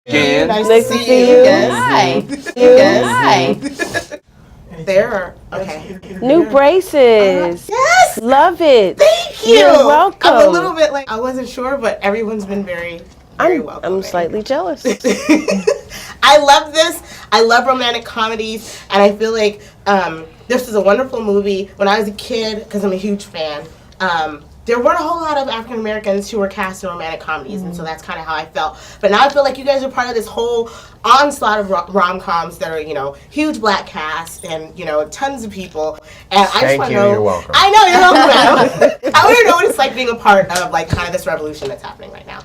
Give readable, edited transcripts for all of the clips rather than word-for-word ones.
Again. Nice Nice to to see see you. you. Yes. Hi. Yes. Hi. There are, okay. New braces. Yes! Love it. Thank you! You're welcome. I'm a little bit like, I wasn't sure, but everyone's been very welcoming. I'm slightly jealous. I love this. I love romantic comedies, and I feel like this is a wonderful movie. When I was a kid, because I'm a huge fan, there weren't a whole lot of African Americans who were cast in romantic comedies, and so that's kind of how I felt. But now I feel like you guys are part of this whole onslaught of rom-coms that are, huge black cast and, tons of people. And I just want to know. You're welcome. I know, you're welcome, Adam. I want to know what it's like being a part of, kind of this revolution that's happening right now.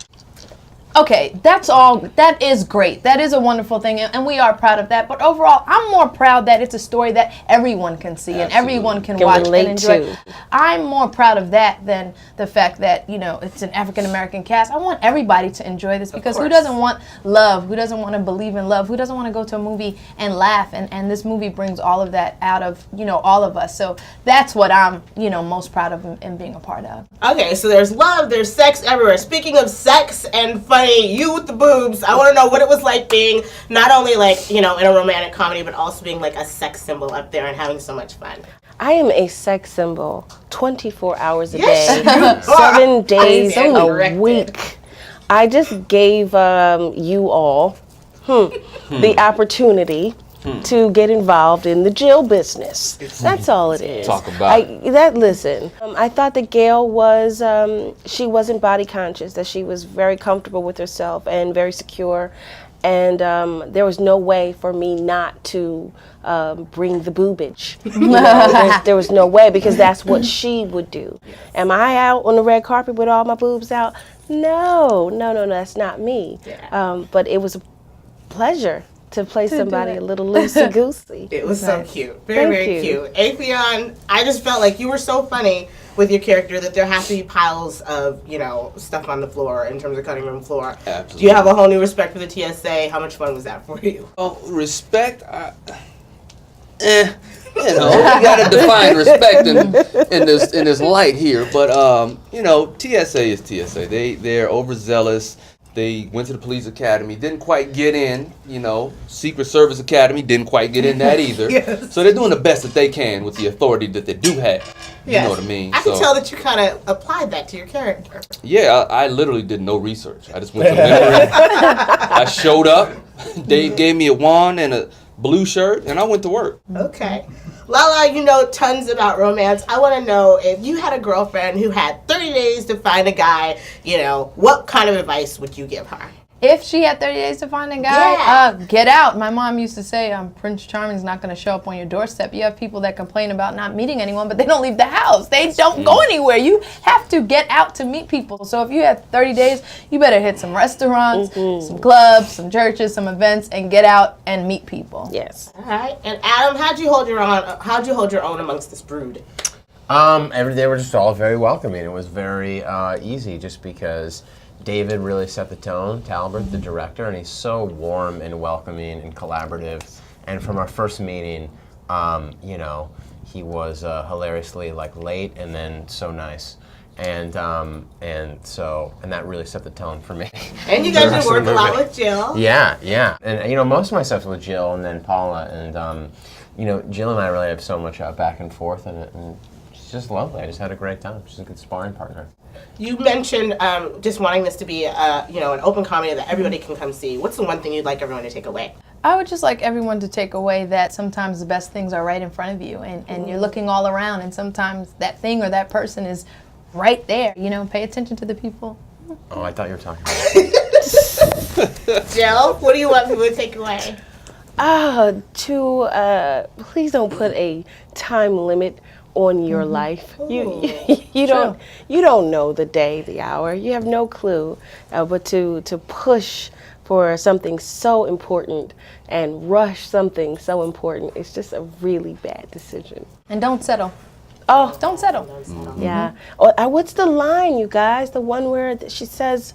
Okay, that is great. That is a wonderful thing, and we are proud of that. But overall, I'm more proud that it's a story that everyone can see and everyone can watch and enjoy. To. I'm more proud of that than the fact that, it's an African American cast. I want everybody to enjoy this because who doesn't want love? Who doesn't want to believe in love? Who doesn't want to go to a movie and laugh? And this movie brings all of that out of, all of us. So that's what I'm, most proud of and being a part of. Okay, so there's love, there's sex everywhere. Speaking of sex and fun, you with the boobs, I want to know what it was like being not only in a romantic comedy, but also being a sex symbol up there and having so much fun. I am a sex symbol 24 hours a Yes, day, you are. 7 days I am a directed. week. I just gave you all the opportunity to get involved in the Jill business. That's all it is. Talk about it. Listen, I thought that Gail was, she wasn't body conscious, that she was very comfortable with herself and very secure. And there was no way for me not to bring the boobage. There was no way, because that's what she would do. Am I out on the red carpet with all my boobs out? No, that's not me. Yeah. But it was a pleasure to play somebody a little loosey-goosey. It was so cute. Very cute. Afion, I just felt like you were so funny with your character that there has to be piles of, stuff on the floor in terms of cutting room floor. Absolutely. Do you have a whole new respect for the TSA? How much fun was that for you? Oh, respect? You gotta define respect in this light here. But TSA is TSA. They're overzealous. They went to the police academy, didn't quite get in. Secret Service Academy didn't quite get in that either. Yes. So they're doing the best that they can with the authority that they do have. You Yes. know what I mean? I can tell that you kind of applied that to your character. Yeah, I literally did no research. I just went to memory. I showed up. Dave gave me a wand and a blue shirt, and I went to work. Okay. Lala, you know tons about romance. I want to know, if you had a girlfriend who had 30 days to find a guy, what kind of advice would you give her? If she had 30 days to find a guy, Yeah. get out. My mom used to say, Prince Charming's not going to show up on your doorstep. You have people that complain about not meeting anyone, but they don't leave the house. They don't go anywhere. You have to get out to meet people. So if you have 30 days, you better hit some restaurants, some clubs, some churches, some events, and get out and meet people. Yes. All right. And Adam, how'd you hold your own amongst this brood? They were just all very welcoming. It was very easy, just because David really set the tone, Talbert, the director, and he's so warm and welcoming and collaborative. And from our first meeting, he was hilariously late and then so nice. And that really set the tone for me. And you guys did work a lot with Jill. Yeah. And most of my stuff's with Jill and then Paula. And Jill and I really have so much back and forth, and she's just lovely. I just had a great time. She's a good sparring partner. You mentioned just wanting this to be an open comedy that everybody can come see. What's the one thing you'd like everyone to take away? I would just like everyone to take away that sometimes the best things are right in front of you, and you're looking all around, and sometimes that thing or that person is right there. Pay attention to the people. Oh, I thought you were talking about Jill, what do you want people to take away? Please don't put a time limit on your life. You don't know the day, the hour. You have no clue. But to push for something so important and rush something so important, it's just a really bad decision. And don't settle. Oh, Don't settle. yeah. Oh, what's the line, you guys? The one where she says,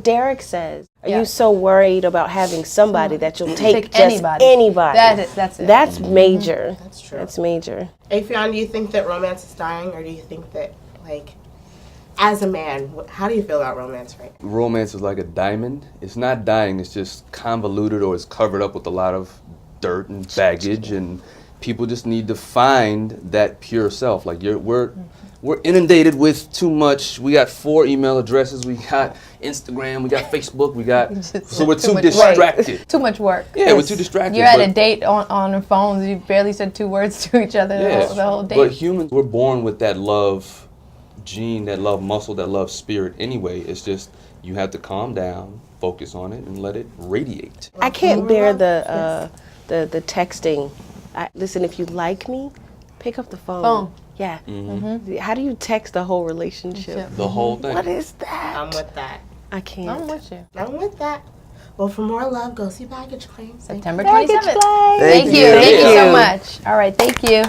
Derek says, are you so worried about having somebody that you'll take just anybody? That's it. That's major. That's true. That's major. Afion, do you think that romance is dying, or do you think that as a man, how do you feel about romance right now? Romance is like a diamond. It's not dying. It's just convoluted, or it's covered up with a lot of dirt and baggage, and people just need to find that pure self. Like we're inundated with too much. We got 4 email addresses. We got Instagram. We got Facebook. We got so we're too much work. distracted. Too much work. Yeah, we're too distracted. You're at a but- date on the phones. You barely said 2 words to each other the whole date. But humans, we're born with that love gene, that love muscle, that love spirit anyway. It's just you have to calm down, focus on it, and let it radiate. I can't bear the texting. Listen, if you like me, pick up the phone. Phone. Yeah. How do you text the whole relationship? The whole thing. What is that? I'm with that. I can't. I'm with you. I'm with that. Well, for more love, go see Baggage Claim. September Baggage 27th. Claim. Thank you. you. Thank you so you. much. All right. Thank you.